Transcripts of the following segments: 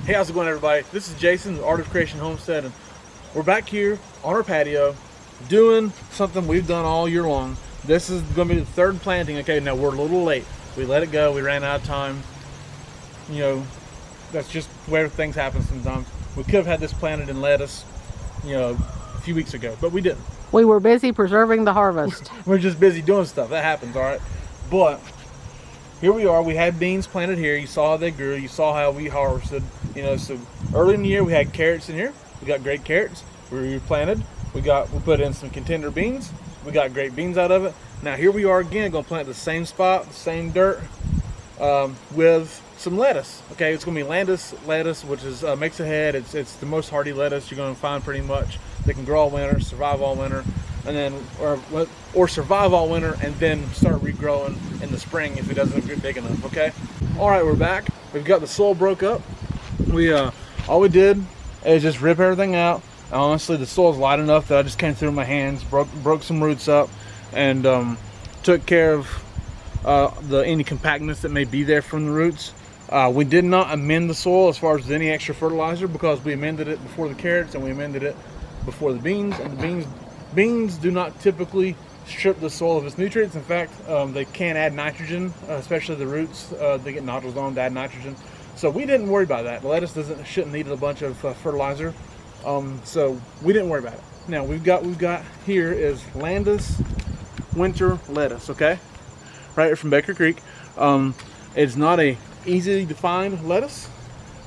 Hey, how's it going, everybody? This is Jason with Art of Creation Homestead, and we're back here on our patio doing something we've done all year long. This is going to be the third planting. Okay, now we're a little late. We let it go. We ran out of time. You know, that's just where things happen sometimes. We could have had this planted in lettuce, you know, a few weeks ago, but we didn't. We were busy preserving the harvest. We're just busy doing stuff. That happens, all right? But here we are. We had beans planted here. You saw how they grew. You saw how we harvested. You know, so early in the year we had carrots in here. We got great carrots. We replanted. We put in some contender beans. We got great beans out of it. Now here we are again, going to plant the same spot, the same dirt, with some lettuce. Okay, it's going to be lettuce, which is makes a head. It's the most hardy lettuce you're going to find pretty much. They can grow all winter, survive all winter, and then or survive all winter and then start regrowing in the spring if it doesn't get big enough. Okay. All right, we're back. We've got the soil broke up. All we did is just rip everything out. Honestly, the soil's light enough that I just came through my hands, broke some roots up, and took care of any compactness that may be there from the roots. We did not amend the soil as far as any extra fertilizer, because we amended it before the carrots and we amended it before the beans. And the beans do not typically strip the soil of its nutrients. In fact, they can add nitrogen, especially the roots. They get nodules on to add nitrogen. So we didn't worry about that. The lettuce shouldn't need a bunch of fertilizer. So we didn't worry about it. Now we've got here is Landis winter lettuce, okay? Right here from Baker Creek. It's not a easy to find lettuce.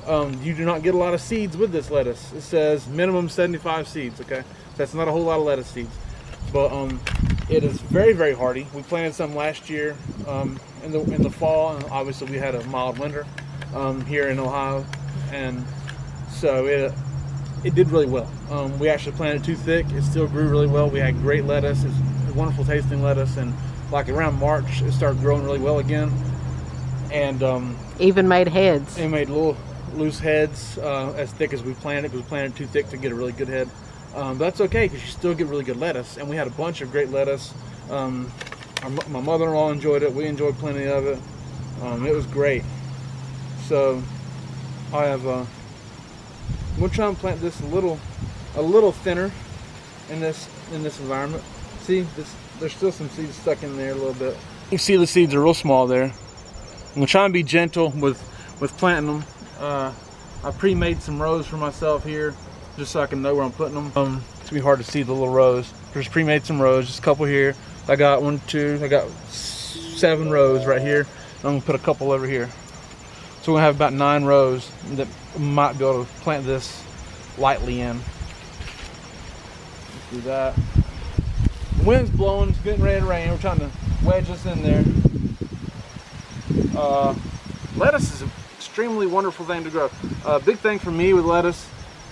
You do not get a lot of seeds with this lettuce. It says minimum 75 seeds, okay? That's not a whole lot of lettuce seeds. But it is very, very hardy. We planted some last year in the fall, and obviously we had a mild winter here in Ohio, and so it did really well. We actually planted too thick. It still grew really well. We had great lettuce. It's a wonderful tasting lettuce, and like around March it started growing really well again, and even made heads. It made little loose heads as thick as we planted, because we planted too thick to get a really good head. That's okay, because you still get really good lettuce, and we had a bunch of great lettuce. My mother-in-law enjoyed it. We enjoyed plenty of it. It was great. So I have I'm gonna try and plant this a little thinner in this environment. See, there's still some seeds stuck in there a little bit. You see the seeds are real small there. I'm gonna try and be gentle with planting them. I pre-made some rows for myself here, just so I can know where I'm putting them. It's gonna be hard to see the little rows. Just pre-made some rows, just a couple here. I got 7 rows right here. I'm gonna put a couple over here. So we're gonna have about 9 rows that might be able to plant this lightly in. Let's do that. The wind's blowing, it's getting ready to rain. We're trying to wedge this in there. Lettuce is an extremely wonderful thing to grow. Big thing for me with lettuce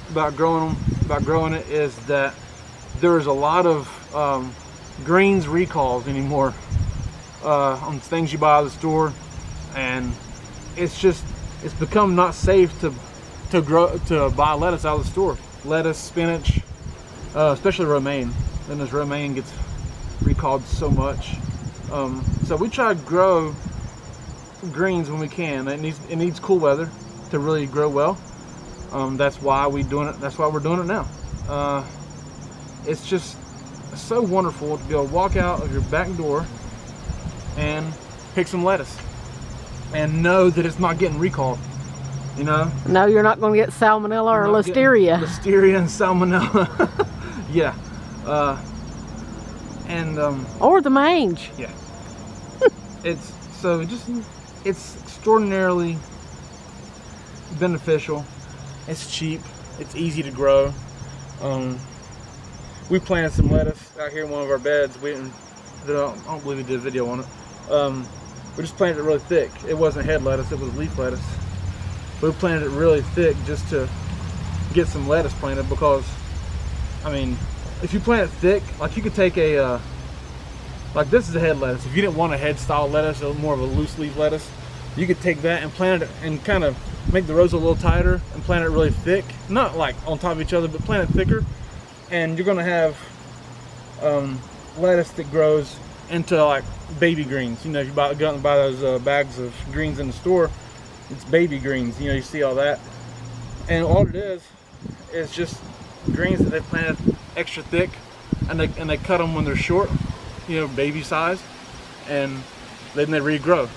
about growing it is that there's a lot of greens recalls anymore on things you buy at the store, and it's become not safe to buy lettuce out of the store. Lettuce, spinach, especially romaine. Then this romaine gets recalled so much. So we try to grow greens when we can. It needs cool weather to really grow well. That's why we're doing it. That's why we're doing it now. It's just so wonderful to be able to walk out of your back door and pick some lettuce and know that it's not getting recalled. You know? No, you're not going to get salmonella or listeria. Listeria and salmonella. Yeah. Or the mange. Yeah. It's extraordinarily beneficial. It's cheap. It's easy to grow. We planted some lettuce out here in one of our beds. I don't believe we did a video on it. We just planted it really thick. It wasn't head lettuce, it was leaf lettuce. We planted it really thick just to get some lettuce planted, because, I mean, if you plant it thick, like you could take like this is a head lettuce. If you didn't want a head style lettuce, more of a loose leaf lettuce, you could take that and plant it and kind of make the rows a little tighter and plant it really thick. Not like on top of each other, but plant it thicker. And you're gonna have lettuce that grows into like baby greens. You know, if you go out and buy those bags of greens in the store, it's baby greens. You know, you see all that. And all it is just greens that they planted extra thick, and they cut them when they're short, you know, baby size, and then they regrow.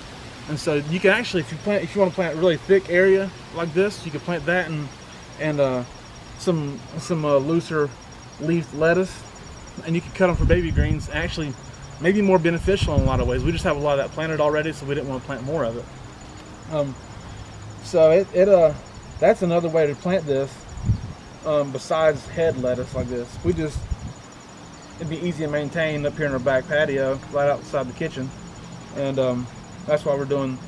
And so you can actually, if you want to plant a really thick area like this, you can plant that and some looser leafed lettuce, and you can cut them for baby greens. Actually, maybe more beneficial in a lot of ways. We just have a lot of that planted already, so we didn't want to plant more of it. So that's another way to plant this. Besides head lettuce like this, it'd be easy to maintain up here in our back patio, right outside the kitchen, and that's why we're doing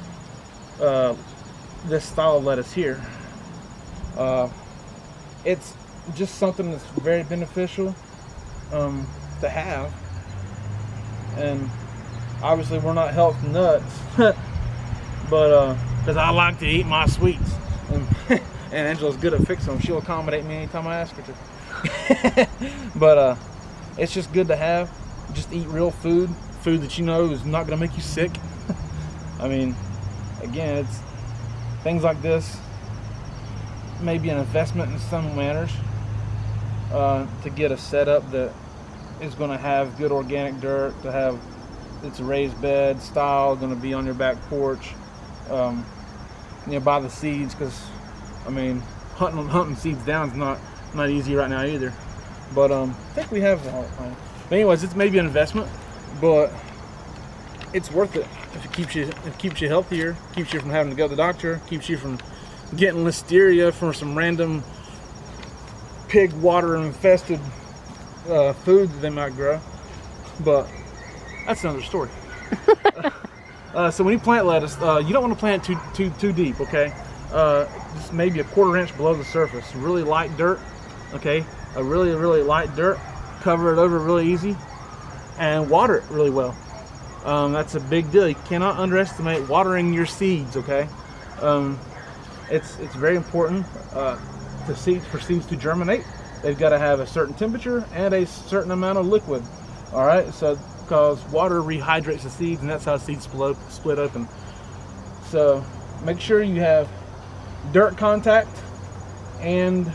this style of lettuce here. It's just something that's very beneficial to have, and obviously we're not health nuts, but because I like to eat my sweets, and Angela's good at fixing them. She'll accommodate me anytime I ask her to. But it's just good to have. Just eat real food that you know is not going to make you sick. I mean, again, it's things like this, maybe an investment in some manners, to get a setup that is going to have good organic dirt, to have it's a raised bed style, going to be on your back porch, you know, buy the seeds, because I mean, hunting seeds down is not easy right now either. But I think we have. But anyways, it's maybe an investment, but it's worth it if it keeps you healthier, keeps you from having to go to the doctor, keeps you from getting listeria from some random pig water infested food that they might grow. But that's another story. So when you plant lettuce, you don't want to plant too deep, okay? Just maybe a 1/4 inch below the surface. Really light dirt, okay? A really light dirt. Cover it over really easy, and water it really well. That's a big deal. You cannot underestimate watering your seeds, okay? It's very important for seeds to germinate. They've got to have a certain temperature and a certain amount of liquid. All right, so because water rehydrates the seeds, and that's how seeds split open. So make sure you have dirt contact and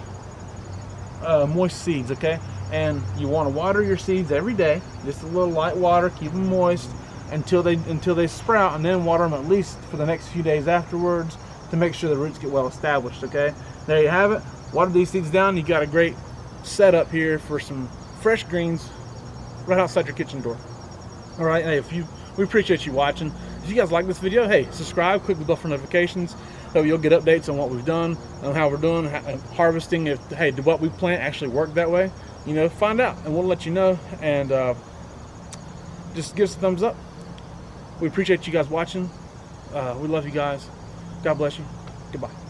moist seeds, okay? And you want to water your seeds every day, just a little light water, keep them moist until they sprout, and then water them at least for the next few days afterwards to make sure the roots get well established, okay? There you have it. Water these seeds down. You got a great setup here for some fresh greens right outside your kitchen door. All right, hey, we appreciate you watching. If you guys like this video, hey, subscribe, click the bell for notifications, so you'll get updates on what we've done, on how we're doing, harvesting. If, hey, did what we plant actually work that way? You know, find out, and we'll let you know. And just give us a thumbs up. We appreciate you guys watching. We love you guys. God bless you. Goodbye.